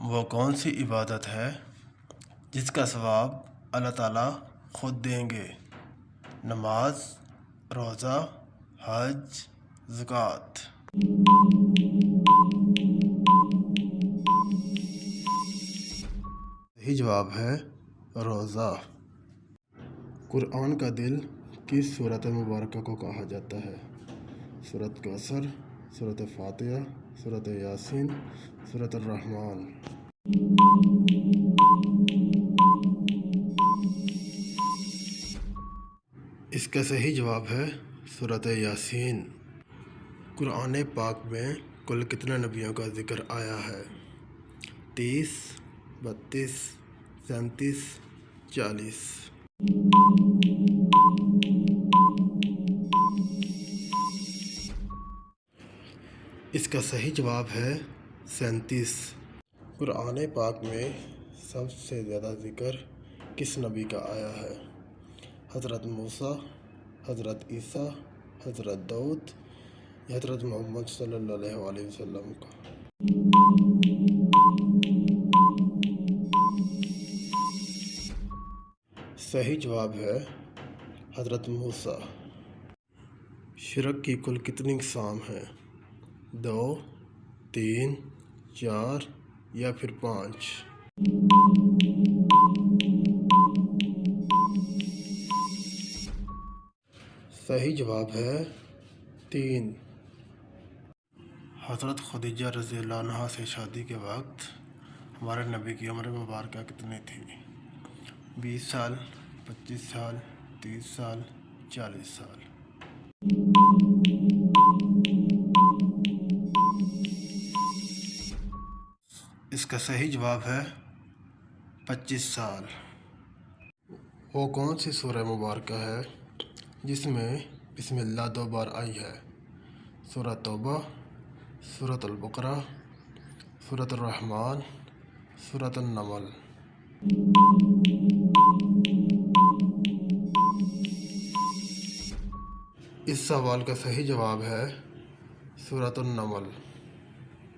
وہ کون سی عبادت ہے جس کا ثواب اللہ تعالیٰ خود دیں گے؟ نماز، روزہ، حج، زکوٰۃ۔ صحیح جواب ہے روزہ۔ قرآن کا دل کس سورۃ مبارکہ کو کہا جاتا ہے؟ سورۃ کوثر، سورۃ فاتحہ، سورۃ یاسین، سورۃ الرحمن۔ اس کا صحیح جواب ہے سورۃ یاسین۔ قرآن پاک میں کل کتنے نبیوں کا ذکر آیا ہے؟ 30، 32، 37، 40۔ اس کا صحیح جواب ہے 37۔ قرآن پاک میں سب سے زیادہ ذکر کس نبی کا آیا ہے؟ حضرت موسیٰ، حضرت عیسیٰ، حضرت داؤد یا حضرت محمد صلی اللہ علیہ وسلم کا؟ صحیح جواب ہے حضرت موسیٰ۔ شرک کی کل کتنی اقسام ہیں؟ 2، 3، 4 یا پھر 5؟ صحیح جواب ہے 3۔ حضرت خدیجہ رضی اللہ عنہا سے شادی کے وقت ہمارے نبی کی عمر مبارکہ کتنی تھی؟ 20 سال، 25 سال، 30 سال، 40 سال۔ اس کا صحیح جواب ہے 25 سال۔ وہ کون سی سورہ مبارکہ ہے جس میں بسم اللہ 2 بار آئی ہے؟ سورۃ توبہ، سورۃ البقرہ، سورۃ الرحمن، سورۃ النمل۔ اس سوال کا صحیح جواب ہے سورۃ النمل۔